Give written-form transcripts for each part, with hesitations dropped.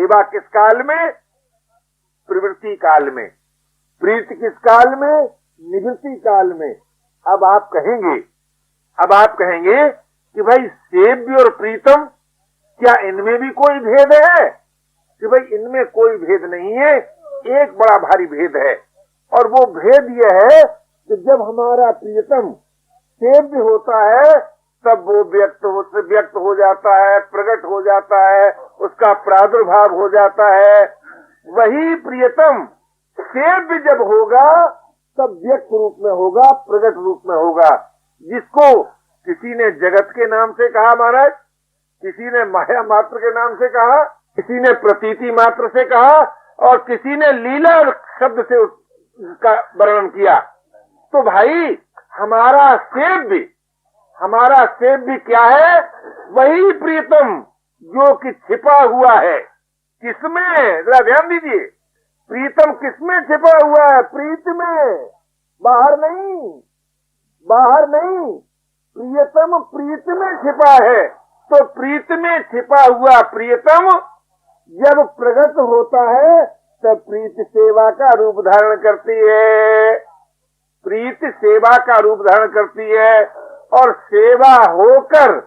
सेवा किस काल में? प्रवृत्ति काल में। प्रीति किस काल में? निवृत्ति काल में। अब आप कहेंगे कि भाई सेव्य और प्रीतम, क्या इनमें भी कोई भेद है? कि भाई इनमें कोई भेद नहीं है, एक बड़ा भारी भेद है। और वो भेद यह है कि जब हमारा प्रियतम सेव्य होता है तब वो व्यक्त हो जाता है, प्रकट हो जाता है, उसका प्रादुर्भाव हो जाता है। वही प्रियतम सेव्य जब होगा तब व्यक्त रूप में होगा, प्रकट रूप में होगा। जिसको किसी ने जगत के नाम से कहा महाराज, किसी ने माया मात्र के नाम से कहा, किसी ने प्रतीति मात्र से कहा, और किसी ने लीला शब्द से उसका वर्णन किया। तो भाई हमारा सेव्य क्या है? वही प्रीतम जो कि छिपा हुआ है। किसमें? जरा ध्यान दीजिए, प्रीतम किसमें छिपा हुआ है? प्रीत में, बाहर नहीं। प्रियतम प्रीत में छिपा है। तो प्रीत में छिपा हुआ प्रियतम जब प्रकट होता है तब प्रीत सेवा का रूप धारण करती है। प्रीत सेवा का रूप धारण करती है और सेवा होकर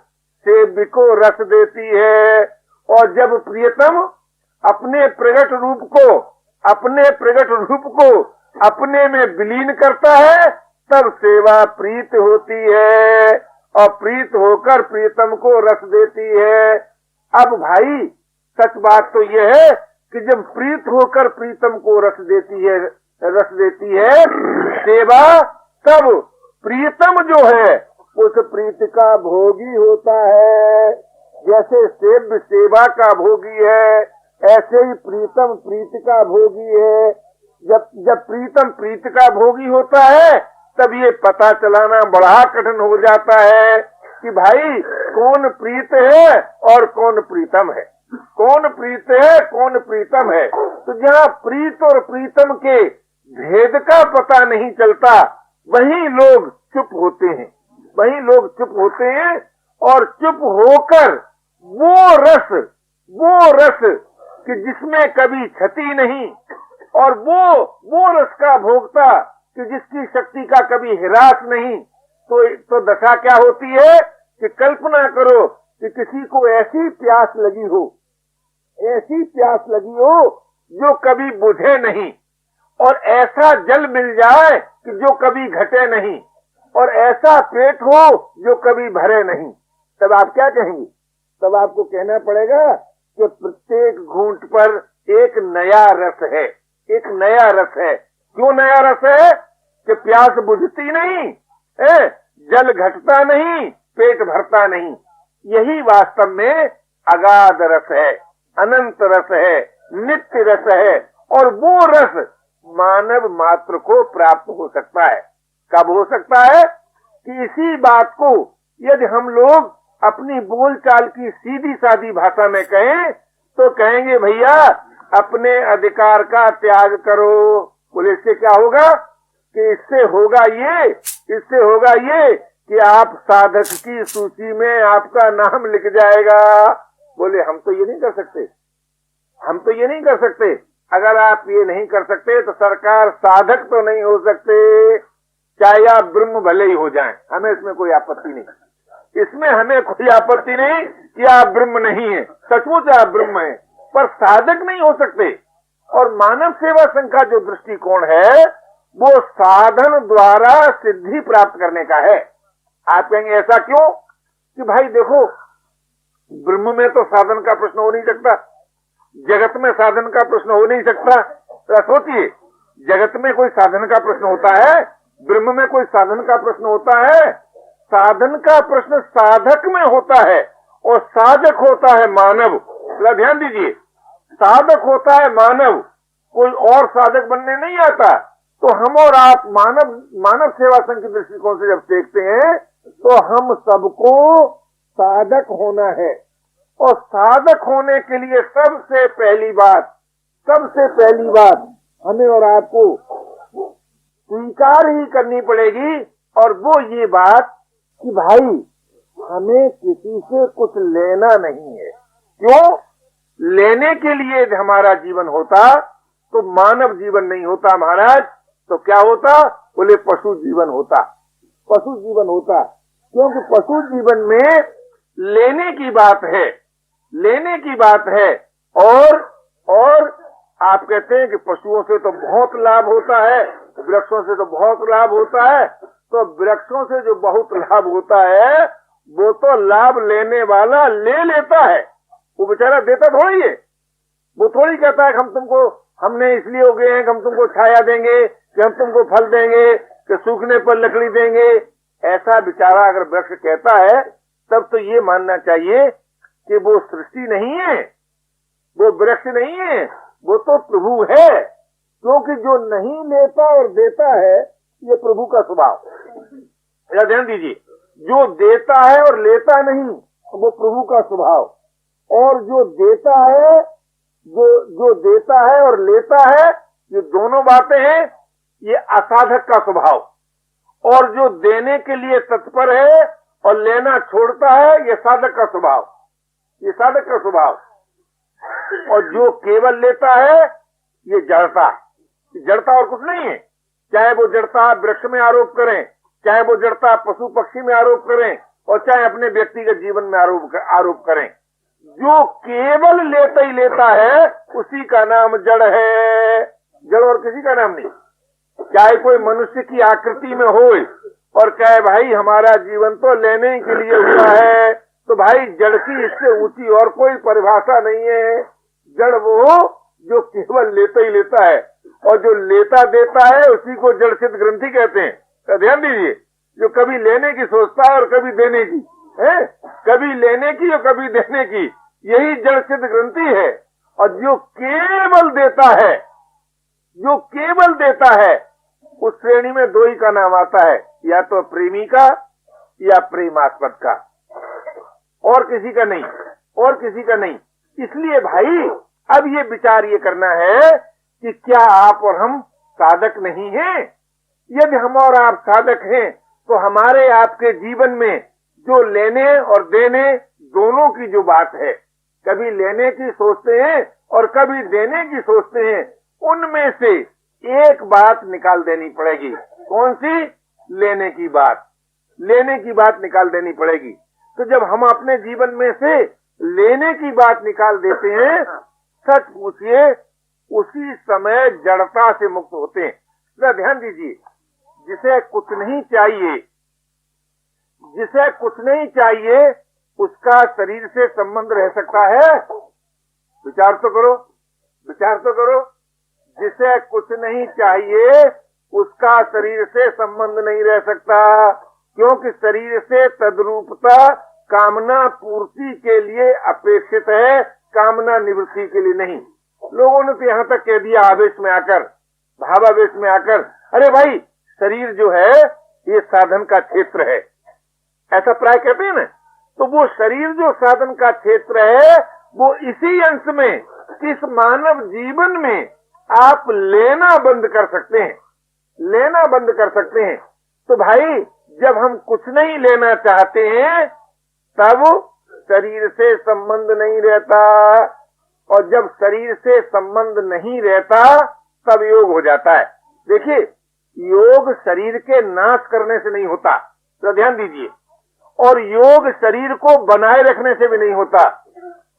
सेव्य को रस देती है। और जब प्रियतम अपने प्रकट रूप को अपने में विलीन करता है तब सेवा प्रीत होती है और प्रीत होकर प्रियतम को रस देती है। अब भाई सच बात तो यह है कि जब प्रीत होकर प्रीतम को रस देती है सेवा, तब प्रियतम जो है उस प्रीत का भोगी होता है। जैसे सेव्य सेवा का भोगी है, ऐसे ही प्रीतम प्रीत का भोगी है। जब प्रीतम प्रीत का भोगी होता है तब ये पता चलाना बड़ा कठिन हो जाता है कि भाई कौन प्रीत है और कौन प्रीतम है, कौन प्रीत है कौन प्रीतम है। तो जहाँ प्रीत और प्रीतम के भेद का पता नहीं चलता वहीं लोग चुप होते हैं और चुप होकर वो रस कि जिसमें कभी क्षति नहीं, और वो रस का भोगता कि जिसकी शक्ति का कभी ह्रास नहीं। तो दशा क्या होती है कि कल्पना करो कि किसी को ऐसी प्यास लगी हो जो कभी बुझे नहीं, और ऐसा जल मिल जाए कि जो कभी घटे नहीं, और ऐसा पेट हो जो कभी भरे नहीं। तब आप क्या कहेंगे? तब आपको कहना पड़ेगा कि प्रत्येक घूंट पर एक नया रस है। क्यों नया रस है? कि प्यास बुझती नहीं, जल घटता नहीं, पेट भरता नहीं। यही वास्तव में अगाध रस है, अनंत रस है, नित्य रस है। और वो रस मानव मात्र को प्राप्त हो सकता है। कब हो सकता है? कि इसी बात को यदि हम लोग अपनी बोलचाल की सीधी सादी भाषा में कहें तो कहेंगे भैया अपने अधिकार का त्याग करो। बोले इससे क्या होगा? कि इससे होगा ये कि आप साधक की सूची में आपका नाम लिख जाएगा। बोले हम तो ये नहीं कर सकते। अगर आप ये नहीं कर सकते तो सरकार साधक तो नहीं हो सकते, चाहे आप ब्रह्म भले ही हो जाएं, हमें इसमें कोई आपत्ति नहीं। कि आप ब्रह्म नहीं है, सचमुच आप ब्रह्म है, पर साधक नहीं हो सकते। और मानव सेवा संघ का जो दृष्टिकोण है वो साधन द्वारा सिद्धि प्राप्त करने का है। आप कहेंगे ऐसा क्यों? कि भाई देखो ब्रह्म में तो साधन का प्रश्न हो नहीं सकता, जगत में साधन का प्रश्न हो नहीं सकता। तो सोचिए, जगत में कोई साधन का प्रश्न होता है, ब्रह्म में कोई साधन का प्रश्न होता है? साधन का प्रश्न साधक में होता है और साधक होता है मानव। ध्यान दीजिए, साधक होता है मानव, कोई और साधक बनने नहीं आता। तो हम और आप मानव सेवा संघ के दृष्टिकोण से जब देखते हैं तो हम सबको साधक होना है। और साधक होने के लिए सबसे पहली बात हमें और आपको स्वीकार ही करनी पड़ेगी, और वो ये बात कि भाई हमें किसी से कुछ लेना नहीं है। क्यों? लेने के लिए यदि हमारा जीवन होता तो मानव जीवन नहीं होता महाराज, तो क्या होता? बोले पशु जीवन होता, पशु जीवन होता। क्योंकि पशु जीवन में लेने की बात है, लेने की बात है। और आप कहते हैं कि पशुओं से तो बहुत लाभ होता है, वृक्षों से तो बहुत लाभ होता है। तो वृक्षों से जो बहुत लाभ होता है वो तो लाभ लेने वाला ले लेता है, वो बेचारा देता थोड़ी है। वो थोड़ी कहता है कि हमने इसलिए उगे हैं कि हम तुमको छाया देंगे, कि हम तुमको फल देंगे, कि सूखने पर लकड़ी देंगे। ऐसा बेचारा अगर वृक्ष कहता है तब तो ये मानना चाहिए कि वो सृष्टि नहीं है, वो वृक्ष नहीं है, वो तो प्रभु है। क्योंकि जो नहीं लेता और देता है ये प्रभु का स्वभाव। ध्यान दीजिए, जो देता है और लेता नहीं वो प्रभु का स्वभाव, और जो देता है, जो देता है और लेता है, ये दोनों बातें हैं, ये असाधक का स्वभाव। और जो देने के लिए तत्पर है और लेना छोड़ता है, ये साधक का स्वभाव, ये साधक का स्वभाव। और जो केवल लेता है ये जड़ता, जड़ता और कुछ नहीं है। चाहे वो जड़ता वृक्ष में आरोप करें, चाहे वो जड़ता पशु पक्षी में आरोप करें, और चाहे अपने व्यक्तिगत जीवन में आरोप करें। जो केवल लेता ही लेता है उसी का नाम जड़ है, जड़ और किसी का नाम नहीं। चाहे कोई मनुष्य की आकृति में हो और कहे भाई हमारा जीवन तो लेने के लिए हुआ है, तो भाई जड़ की इससे ऊंची और कोई परिभाषा नहीं है। जड़ वो जो केवल लेता ही लेता है, और जो लेता देता है उसी को जड़ सिद्ध ग्रंथि कहते हैं। तो ध्यान दीजिए, जो कभी लेने की सोचता है और कभी देने की है, कभी लेने की और कभी देने की, यही जड़ सिद्ध ग्रंथि है। और जो केवल देता है, जो केवल देता है, उस श्रेणी में दो ही का नाम आता है, या तो प्रेमी का या प्रेमास्पद का, और किसी का नहीं, और किसी का नहीं। इसलिए भाई अब ये विचार ये करना है कि क्या आप और हम साधक नहीं हैं? यदि हम और आप साधक हैं तो हमारे आपके जीवन में जो लेने और देने दोनों की जो बात है, कभी लेने की सोचते हैं और कभी देने की सोचते हैं, उनमें से एक बात निकाल देनी पड़ेगी। कौन सी? लेने की बात, लेने की बात निकाल देनी पड़ेगी। तो जब हम अपने जीवन में से लेने की बात निकाल देते हैं, सच पूछिए उसी समय जड़ता से मुक्त होते हैं। जरा ध्यान दीजिए, जिसे कुछ नहीं चाहिए, जिसे कुछ नहीं चाहिए उसका शरीर से संबंध रह सकता है? विचार तो करो, विचार तो करो। जिसे कुछ नहीं चाहिए उसका शरीर से संबंध नहीं रह सकता, क्योंकि शरीर से तद्रूपता कामना पूर्ति के लिए अपेक्षित है, कामना निवृत्ति के लिए नहीं। लोगों ने तो यहाँ तक कह दिया आवेश में आकर, भावावेश में आकर, अरे भाई शरीर जो है ये साधन का क्षेत्र है, ऐसा प्राय कहते हैं ना। तो वो शरीर जो साधन का क्षेत्र है, वो इसी अंश में, इस मानव जीवन में आप लेना बंद कर सकते हैं, लेना बंद कर सकते हैं। तो भाई जब हम कुछ नहीं लेना चाहते हैं तब शरीर से संबंध नहीं रहता, और जब शरीर से संबंध नहीं रहता तब योग हो जाता है। देखिए, योग शरीर के नाश करने से नहीं होता, तो ध्यान दीजिए, और योग शरीर को बनाए रखने से भी नहीं होता।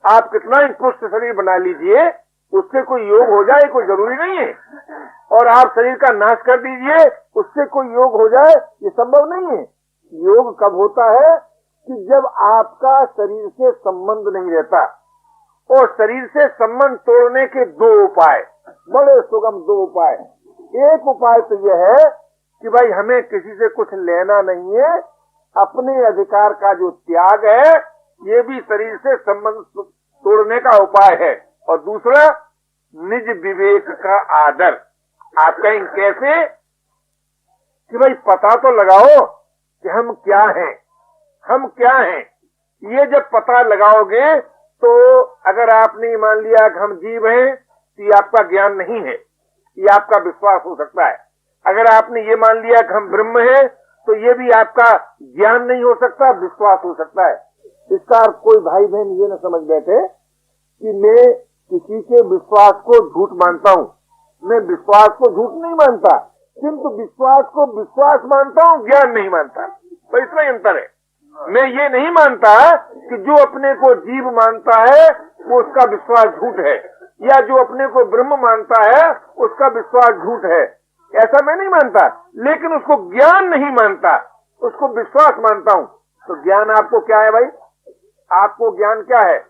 आप कितना ही पुष्ट शरीर बना लीजिए, उससे कोई योग हो जाए कोई जरूरी नहीं है। और आप शरीर का नाश कर दीजिए, उससे कोई योग हो जाए, ये संभव नहीं है। योग कब होता है? कि जब आपका शरीर से संबंध नहीं रहता। और शरीर से संबंध तोड़ने के दो उपाय, बड़े सुगम दो उपाय। एक उपाय तो यह है कि भाई हमें किसी से कुछ लेना नहीं है, अपने अधिकार का जो त्याग है ये भी शरीर से संबंध तोड़ने का उपाय है। और दूसरा, निज विवेक का आदर। आप कहेंगे कैसे? कि भाई पता तो लगाओ कि हम क्या हैं, हम क्या हैं। ये जब पता लगाओगे तो अगर आपने मान लिया कि हम जीव हैं तो ये आपका ज्ञान नहीं है, ये आपका विश्वास हो सकता है। अगर आपने ये मान लिया कि हम ब्रह्म हैं तो ये भी आपका ज्ञान नहीं हो सकता, विश्वास हो सकता है। इसका कोई भाई बहन ये न समझ बैठे कि मैं किसी के विश्वास को झूठ मानता हूँ, मैं विश्वास को झूठ नहीं मानता, किंतु विश्वास को विश्वास मानता हूँ, ज्ञान नहीं मानता। तो इतना ही अंतर है। मैं ये नहीं मानता कि जो अपने को जीव मानता है वो उसका विश्वास झूठ है, या जो अपने को ब्रह्म मानता है उसका विश्वास झूठ है, ऐसा मैं नहीं मानता। लेकिन उसको ज्ञान नहीं मानता, उसको विश्वास मानता हूँ। तो ज्ञान आपको क्या है भाई? आपको ज्ञान क्या है?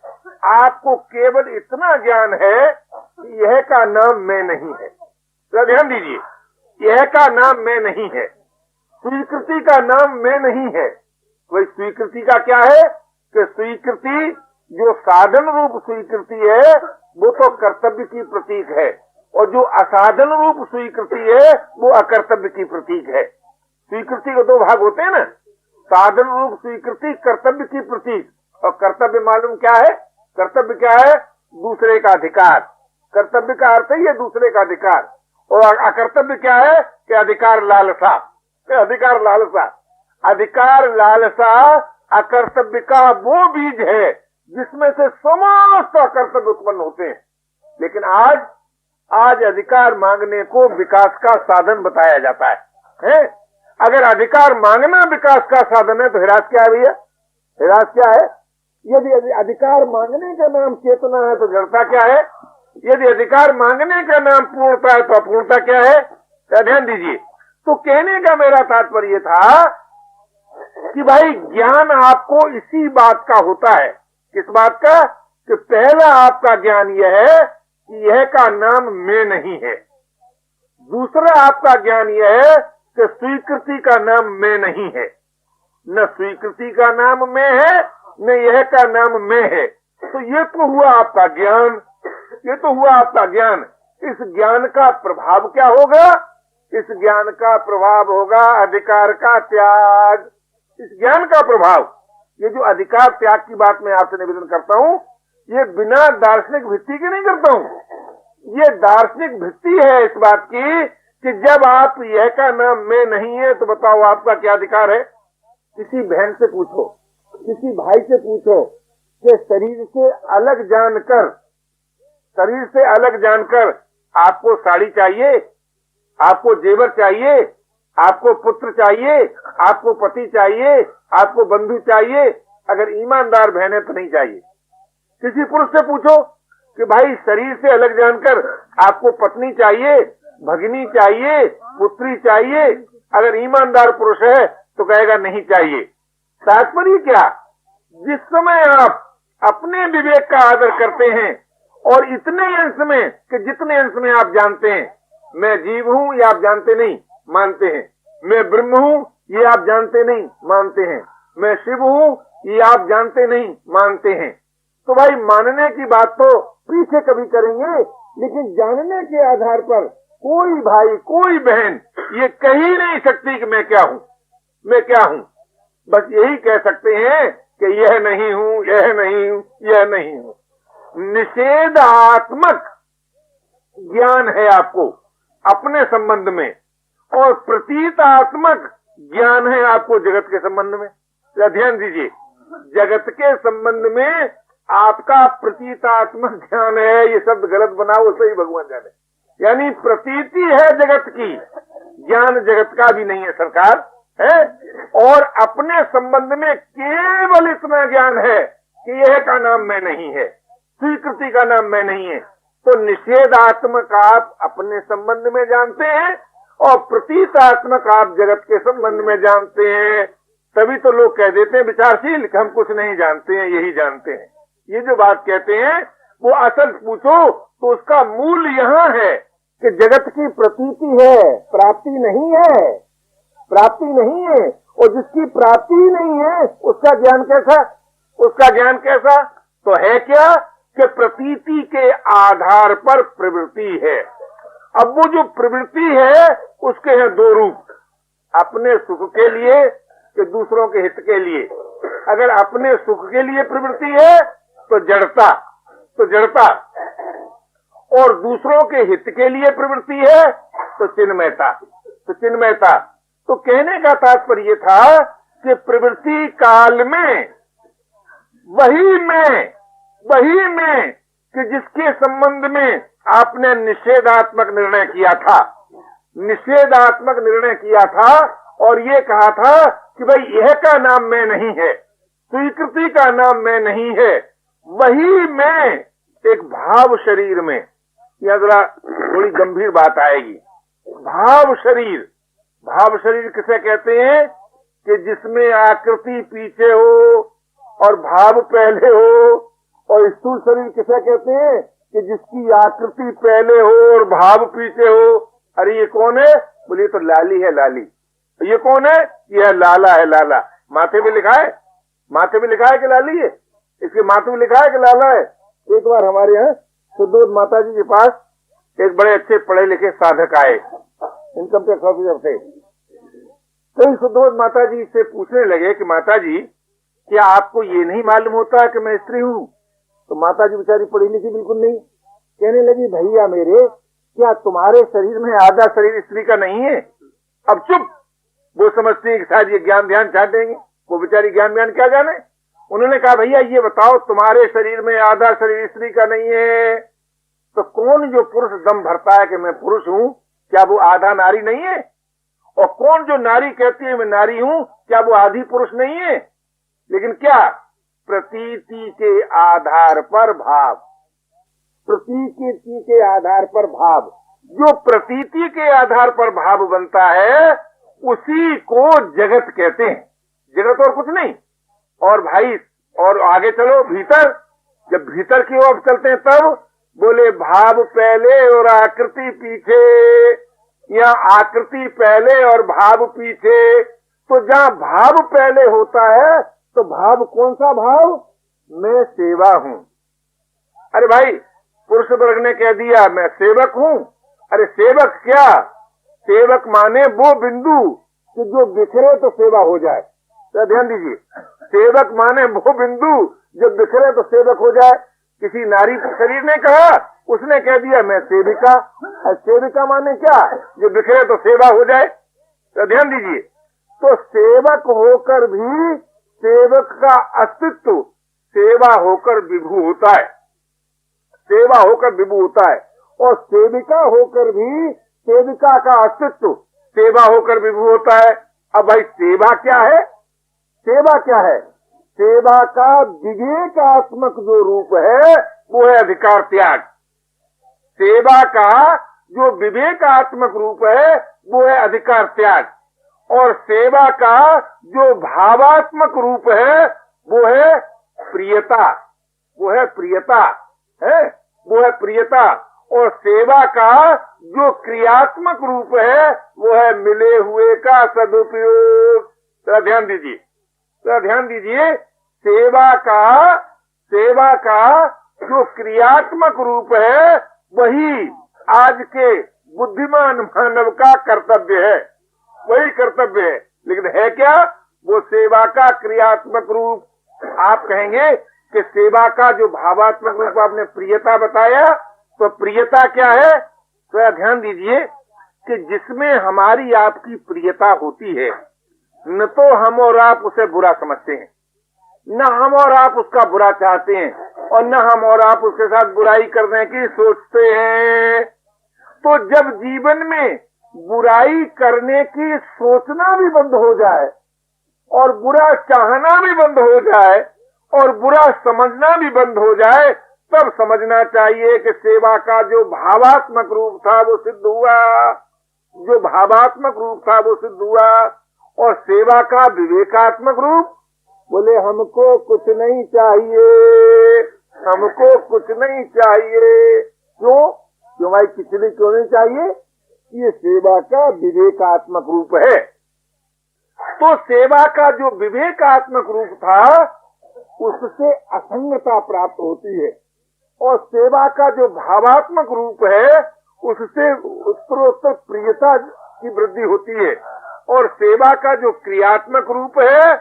आपको केवल इतना ज्ञान है कि यह का नाम मैं नहीं है। तो ध्यान दीजिए, यह का नाम मैं नहीं है, स्वीकृति का नाम मैं नहीं है। वही स्वीकृति का क्या है कि स्वीकृति जो साधन रूप स्वीकृति है वो तो कर्तव्य की प्रतीक है, और जो असाधन रूप स्वीकृति है वो अकर्तव्य की प्रतीक है। स्वीकृति के दो भाग होते हैं ना, साधन रूप स्वीकृति, कर्तव्य की प्रतीक। और कर्तव्य मालूम क्या है? कर्तव्य क्या है? दूसरे का अधिकार। कर्तव्य का अर्थ ही है दूसरे का अधिकार। और अकर्तव्य क्या है कि अधिकार लालसा। अधिकार लालसा, अधिकार लालसा अकर्तव्य का वो बीज है जिसमें से समस्त अकर्तव्य उत्पन्न होते हैं। लेकिन आज अधिकार मांगने को विकास का साधन बताया जाता है? अगर अधिकार मांगना विकास का साधन है तो हिरास क्या है भैया? हिरास क्या है? यदि अधिकार मांगने का नाम चेतना है तो जड़ता क्या है? यदि अधिकार मांगने का नाम पूर्णता है तो अपूर्णता क्या है? ध्यान दीजिए। तो कहने का मेरा तात्पर्य था कि भाई ज्ञान आपको इसी बात का होता है। किस बात का? कि पहला आपका ज्ञान यह है कि यह का नाम मैं नहीं है। दूसरा आपका ज्ञान यह है कि स्वीकृति का नाम मैं नहीं है। न स्वीकृति का नाम मैं है, न यह का नाम मैं है। तो ये तो हुआ आपका ज्ञान, ये तो हुआ आपका ज्ञान। इस ज्ञान का प्रभाव क्या होगा? इस ज्ञान का प्रभाव होगा अधिकार का त्याग। इस ज्ञान का प्रभाव, ये जो अधिकार त्याग की बात मैं आपसे निवेदन करता हूँ, ये बिना दार्शनिक भित्ति की नहीं करता हूँ। ये दार्शनिक भित्ति है इस बात की कि जब आप यह का नाम मैं नहीं है तो बताओ आपका क्या अधिकार है? किसी बहन से पूछो, किसी भाई से पूछो कि शरीर से अलग जानकर आपको साड़ी चाहिए, आपको जेवर चाहिए, आपको पुत्र चाहिए, आपको पति चाहिए, आपको बंधु चाहिए। अगर ईमानदार बहन है तो नहीं चाहिए। किसी पुरुष से पूछो कि भाई शरीर से अलग जानकर आपको पत्नी चाहिए, भगिनी चाहिए, पुत्री चाहिए। अगर ईमानदार पुरुष है तो कहेगा नहीं चाहिए। तात्पर्य क्या? जिस समय आप अपने विवेक का आदर करते हैं और इतने अंश में कि जितने अंश में आप जानते हैं, मैं जीव हूं ये आप जानते नहीं, मानते हैं। मैं ब्रह्म हूं ये आप जानते नहीं, मानते हैं। मैं शिव हूं ये आप जानते नहीं, मानते हैं। तो भाई मानने की बात तो पीछे कभी करेंगे, लेकिन जानने के आधार पर कोई भाई कोई बहन ये कह ही नहीं सकती कि मैं क्या हूं, मैं क्या हूं। बस यही कह सकते हैं कि यह नहीं हूं, यह नहीं हूं, यह नहीं हूं। निषेधात्मक ज्ञान है आपको अपने संबंध में, और प्रतीतात्मक ज्ञान है आपको जगत के संबंध में। ध्यान दीजिए, जगत के संबंध में आपका प्रतीतात्मक ज्ञान है। ये शब्द गलत बनाओ, सही भगवान जाने। यानी प्रतीति है जगत की, ज्ञान जगत का भी नहीं है सरकार है। और अपने संबंध में केवल इतना ज्ञान है कि यह का नाम मैं नहीं है, स्वीकृति का नाम मैं नहीं है। तो निषेधात्मक आप अपने संबंध में जानते हैं और प्रतीतात्मक आप जगत के संबंध में जानते हैं। तभी तो लोग कह देते हैं विचारशील कि हम कुछ नहीं जानते हैं, यही जानते हैं। ये जो बात कहते हैं वो असल पूछो तो उसका मूल यहाँ है कि जगत की प्रतीति है, प्राप्ति नहीं है, प्राप्ति नहीं है। और जिसकी प्राप्ति नहीं है उसका ज्ञान कैसा? उसका ज्ञान कैसा? तो है क्या कि प्रतीति के आधार पर प्रवृत्ति है। अब वो जो प्रवृत्ति है उसके हैं दो रूप, अपने सुख के लिए कि दूसरों के हित के लिए। अगर अपने सुख के लिए प्रवृत्ति है तो जड़ता, और दूसरों के हित के लिए प्रवृत्ति है तो चिन्मयता। तो कहने का तात्पर्य था कि प्रवृत्ति काल में वही मैं कि जिसके संबंध में आपने निषेधात्मक निर्णय किया था, निषेधात्मक निर्णय किया था और ये कहा था कि भाई यह का नाम मैं नहीं है, स्वीकृति का नाम मैं नहीं है, वही मैं एक भाव शरीर में, यह जरा थोड़ी गंभीर बात आएगी। भाव शरीर किसे कहते हैं कि जिसमें आकृति पीछे हो और भाव पहले हो। और स्थूल शरीर किसे कहते हैं कि जिसकी आकृति पहले हो और भाव पीछे हो। अरे ये कौन है? बोलिए तो लाली है, लाली। ये कौन है? यह लाला है, लाला। माथे पे लिखा है, माथे पे लिखा है कि लाली है, इसके माथे में लिखा है कि लाला है। एक बार हमारे यहाँ सुदोध माता जी के पास एक बड़े अच्छे पढ़े लिखे साधक आए, इनकम टैक्स ऑफिसर थे। तो सुदोध माता जी से पूछने लगे कि माता जी क्या आपको ये नहीं मालूम होता कि मैं स्त्री हूँ? तो माता जी बेचारी पढ़ी लिखी बिल्कुल नहीं, कहने लगी भैया मेरे, क्या तुम्हारे शरीर में आधा शरीर स्त्री का नहीं है? अब चुप। वो समझती है कि शायद ये ज्ञान ध्यान चाटेंगे, वो बेचारी ज्ञान ध्यान क्या जाने। उन्होंने कहा भैया ये बताओ तुम्हारे शरीर में आधा शरीर स्त्री का नहीं है, तो कौन जो पुरुष दम भरता है कि मैं पुरुष हूँ, क्या वो आधा नारी नहीं है? और कौन जो नारी कहती है मैं नारी हूँ, क्या वो आधी पुरुष नहीं है? लेकिन क्या? प्रतीति के आधार पर भाव, प्रतीति के आधार पर भाव। जो प्रतीति के आधार पर भाव बनता है उसी को जगत कहते हैं, जगत और कुछ नहीं। और भाई और आगे चलो भीतर, जब भीतर की ओर चलते हैं तब बोले भाव पहले और आकृति पीछे, या आकृति पहले और भाव पीछे। तो जहाँ भाव पहले होता है तो भाव कौन सा भाव? मैं सेवा हूँ। अरे भाई पुरुष वर्ग ने कह दिया मैं सेवक हूँ। अरे सेवक क्या? सेवक माने वो बिंदु कि जो बिखरे तो सेवा हो जाए। तो ध्यान दीजिए, सेवक माने वो बिंदु जब बिखरे तो सेवक हो जाए। किसी नारी शरीर ने कहा, उसने कह दिया मैं सेविका। सेविका माने क्या? जो बिखरे तो सेवा हो जाए। तो ध्यान दीजिए, तो सेवक होकर भी सेवक का अस्तित्व सेवा होकर विभू होता है, सेवा होकर विभू होता है। और सेविका होकर भी सेविका का अस्तित्व सेवा होकर विभू होता है। अब भाई सेवा क्या है? सेवा क्या है? सेवा का विवेकात्मक जो रूप है वो है अधिकार त्याग। सेवा का जो विवेकात्मक रूप है वो है अधिकार त्याग। और सेवा का जो भावात्मक रूप है वो है प्रियता, वो है प्रियता है, वो है प्रियता। और सेवा का जो क्रियात्मक रूप है वो है मिले हुए का सदुपयोग। तो ध्यान दीजिए, तो ध्यान दीजिए, सेवा का जो क्रियात्मक रूप है वही आज के बुद्धिमान मानव का कर्तव्य है, वही कर्तव्य है। लेकिन है क्या? वो सेवा का क्रियात्मक रूप। आप कहेंगे कि सेवा का जो भावात्मक रूप आपने प्रियता बताया, तो प्रियता क्या है? तो ध्यान दीजिए कि जिसमें हमारी आपकी प्रियता होती है, न तो हम और आप उसे बुरा समझते हैं, न हम और आप उसका बुरा चाहते हैं, और न हम और आप उसके साथ बुराई करने की सोचते हैं। तो जब जीवन में बुराई करने की सोचना भी बंद हो जाए और बुरा चाहना भी बंद हो जाए और बुरा समझना भी बंद हो जाए, तब समझना चाहिए कि सेवा का जो भावात्मक रूप था वो सिद्ध हुआ, जो भावात्मक रूप था वो सिद्ध हुआ। और सेवा का विवेकात्मक रूप, बोले हमको कुछ नहीं चाहिए, हमको कुछ नहीं चाहिए। क्यों? क्यों भाई खिचड़ी क्यों नहीं चाहिए? ये सेवा का विवेकात्मक रूप है। तो सेवा का जो विवेकात्मक रूप था उससे असंगता प्राप्त होती है, और सेवा का जो भावात्मक रूप है उससे उत्तरोत्तर प्रियता की वृद्धि होती है। और सेवा का जो क्रियात्मक रूप है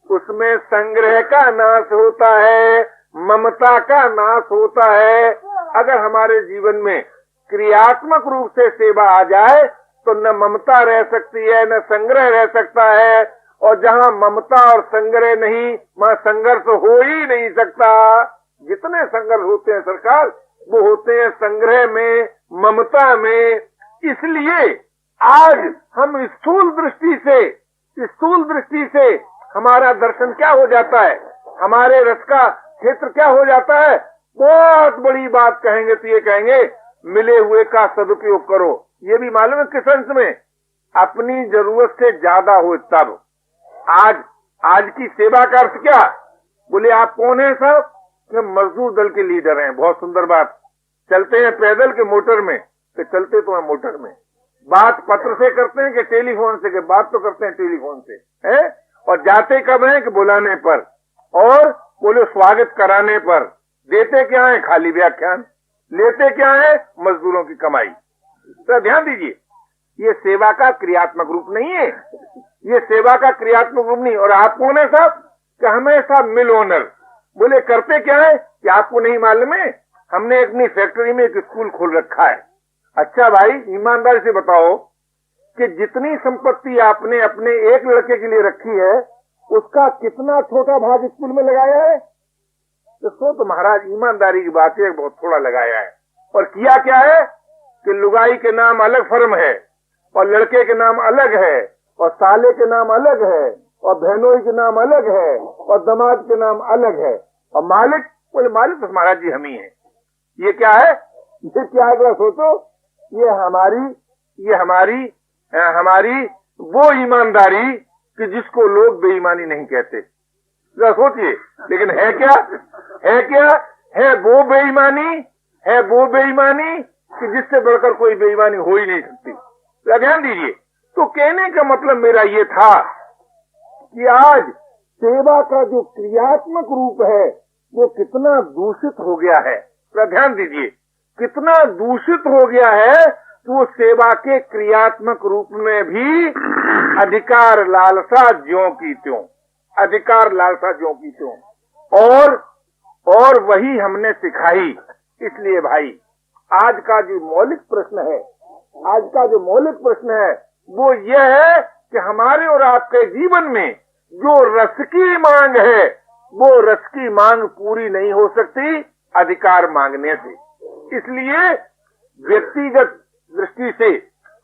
उसमें संग्रह का नाश होता है, ममता का नाश होता है। अगर हमारे जीवन में क्रियात्मक रूप से सेवा आ जाए तो न ममता रह सकती है, न संग्रह रह सकता है। और जहाँ ममता और संग्रह नहीं, वहाँ संघर्ष हो ही नहीं सकता। जितने संघर्ष होते हैं सरकार वो होते हैं संग्रह में, ममता में। इसलिए आज हम स्थूल दृष्टि से हमारा दर्शन क्या हो जाता है, हमारे रस का क्षेत्र क्या हो जाता है। बहुत बड़ी बात कहेंगे तो ये कहेंगे मिले हुए का सदुपयोग करो। ये भी मालूम है किस अंश में, अपनी जरूरत से ज्यादा हो तब। आज की सेवा का अर्थ क्या? बोले आप कौन है साहब? कि मजदूर दल के लीडर हैं। बहुत सुंदर बात। चलते हैं पैदल के मोटर में? कि चलते तो हैं मोटर में। बात पत्र से करते हैं कि टेलीफोन से? कि बात तो करते हैं टेलीफोन से है। और जाते कब हैं? कि बुलाने पर, और बोले स्वागत कराने पर। देते क्या है? खाली व्याख्यान। लेते क्या है? मजदूरों की कमाई। तो ध्यान दीजिए, ये सेवा का क्रियात्मक रूप नहीं है। ये सेवा का क्रियात्मक रूप नहीं। और आप कौन है साहब? कि हमेशा मिल ओनर। बोले करते क्या है? कि आपको नहीं मालूम है, हमने अपनी फैक्ट्री में एक स्कूल खोल रखा है। अच्छा भाई, ईमानदारी से बताओ कि जितनी संपत्ति आपने अपने एक लड़के के लिए रखी है, उसका कितना छोटा भाग स्कूल में लगाया है? तो महाराज ईमानदारी की बात है, बहुत थोड़ा लगाया है। और किया क्या है? कि लुगाई के नाम अलग फर्म है, और लड़के के नाम अलग है, और साले के नाम अलग है, और बहनोई के नाम अलग है, और दामाद के नाम अलग है। और मालिक? बोले मालिक तो महाराज जी हम ही हैं। ये क्या है? ये क्या है? सोचो, ये हमारी वो ईमानदारी कि जिसको लोग बेईमानी नहीं कहते। जरा सोचिए। लेकिन है क्या? है वो बेईमानी कि जिससे बढ़कर कोई बेईमानी हो ही नहीं सकती। ध्यान दीजिए। तो कहने का मतलब मेरा ये था कि आज सेवा का जो क्रियात्मक रूप है वो कितना दूषित हो गया है। ध्यान दीजिए, कितना दूषित हो गया है। तो सेवा के क्रियात्मक रूप में भी अधिकार लालसा ज्यों की त्यों, और वही हमने सिखाई। इसलिए भाई, आज का जो मौलिक प्रश्न है वो यह है कि हमारे और आपके जीवन में जो रस की मांग है, वो रस की मांग पूरी नहीं हो सकती अधिकार मांगने से। इसलिए व्यक्तिगत दृष्टि से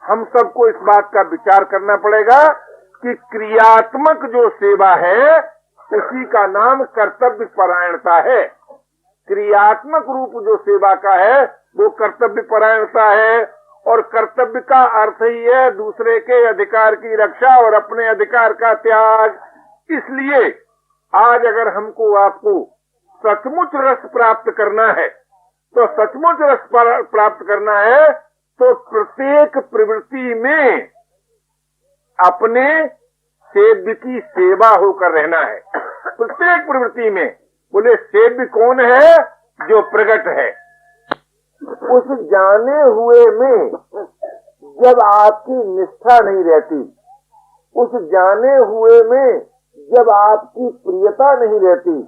हम सबको इस बात का विचार करना पड़ेगा कि क्रियात्मक जो सेवा है उसी का नाम कर्तव्य परायणता है। क्रियात्मक रूप जो सेवा का है वो कर्तव्य परायणता है। और कर्तव्य का अर्थ ही है दूसरे के अधिकार की रक्षा और अपने अधिकार का त्याग। इसलिए आज अगर हमको आपको सचमुच रस प्राप्त करना है, तो तो प्रत्येक प्रवृत्ति में अपने सेव्य की सेवा होकर रहना है। प्रत्येक प्रवृत्ति में। बोले सेव्य कौन है? जो प्रकट है। उस जाने हुए में जब आपकी निष्ठा नहीं रहती, उस जाने हुए में जब आपकी प्रियता नहीं रहती,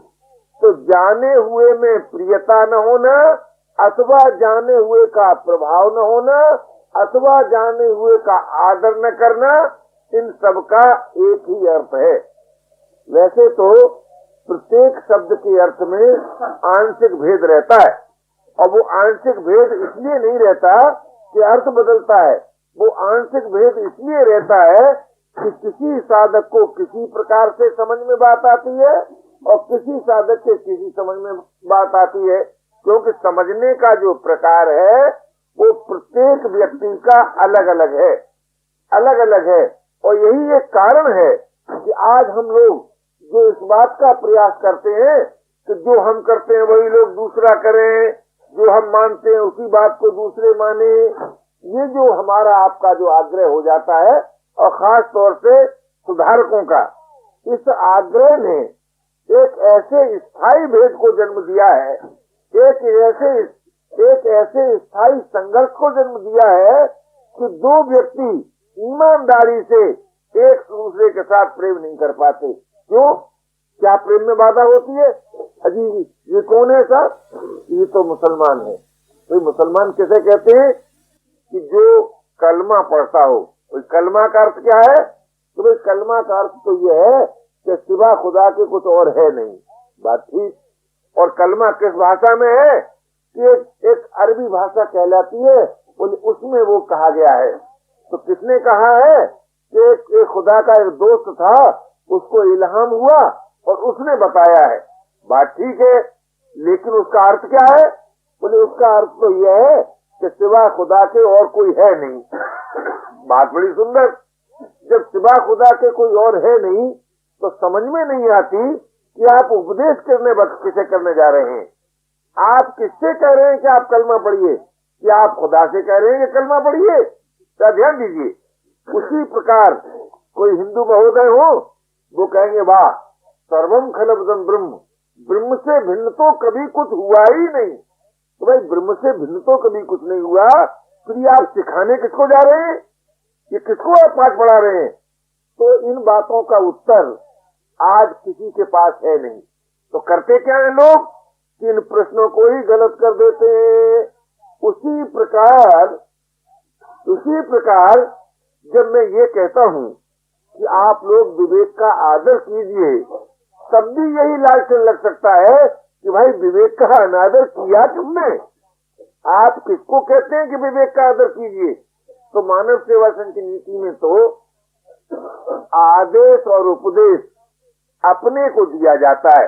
तो जाने हुए में प्रियता न होना अथवा जाने हुए का प्रभाव न होना अथवा जाने हुए का आदर न करना, इन सब का एक ही अर्थ है। वैसे तो प्रत्येक शब्द के अर्थ में आंशिक भेद रहता है, और वो आंशिक भेद इसलिए नहीं रहता कि अर्थ बदलता है। वो आंशिक भेद इसलिए रहता है कि किसी साधक को किसी प्रकार से समझ में बात आती है और किसी साधक के किसी समझ में बात आती है, क्योंकि समझने का जो प्रकार है वो प्रत्येक व्यक्ति का अलग अलग है। और यही एक कारण है कि आज हम लोग जो इस बात का प्रयास करते हैं कि जो हम करते हैं वही लोग दूसरा करें, जो हम मानते हैं उसी बात को दूसरे माने, ये जो हमारा आपका जो आग्रह हो जाता है, और खास तौर से सुधारकों का, इस आग्रह ने एक ऐसे स्थायी भेद को जन्म दिया है, एक ऐसे स्थायी संघर्ष को जन्म दिया है कि दो व्यक्ति ईमानदारी से एक दूसरे के साथ प्रेम नहीं कर पाते। क्यों? क्या प्रेम में बाधा होती है? अजी ये कौन है साहब? ये तो मुसलमान है। तो मुसलमान किसे कहते हैं? कि जो कलमा पढ़ता हो। कलमा का अर्थ क्या है? तो भाई कलमा का अर्थ तो यह है कि सिवा खुदा के कुछ और है नहीं। बात ठीक। और कलमा किस भाषा में है? कि एक अरबी भाषा कहलाती है, बोले उसमें वो कहा गया है। तो किसने कहा है कि एक खुदा का एक दोस्त था, उसको इल्हाम हुआ और उसने बताया है। बात ठीक है, लेकिन उसका अर्थ क्या है? बोले उसका अर्थ तो यह है कि सिवा खुदा के और कोई है नहीं। बात बड़ी सुंदर। जब सिवा खुदा के कोई और है नहीं तो समझ में नहीं आती कि आप उपदेश किसे करने जा रहे हैं। आप किससे कह रहे हैं कि आप कलमा पढ़िए? कि आप खुदा से कह रहे हैं कि कलमा पढ़िए? क्या ध्यान दीजिए। उसी प्रकार कोई हिंदू महोदय हो, वो कहेंगे वाह सर्वम खलबदम ब्रह्म, ब्रह्म से भिन्न तो कभी कुछ हुआ ही नहीं। तो भाई ब्रह्म से भिन्न तो कभी कुछ नहीं हुआ, फिर ये आप सिखाने किसको जा रहे हैं? ये किसको आप पाठ पढ़ा रहे हैं? तो इन बातों का उत्तर आज किसी के पास है नहीं। तो करते क्या है लोग कि इन प्रश्नों को ही गलत कर देते हैं। उसी प्रकार जब मैं ये कहता हूँ कि आप लोग विवेक का आदर कीजिए, तब भी यही लालच लग सकता है कि भाई विवेक का अनादर किया तुमने। आप किसको कहते हैं कि विवेक का आदर कीजिए? तो मानव सेवा संघ की नीति में तो आदेश और उपदेश अपने को दिया जाता है।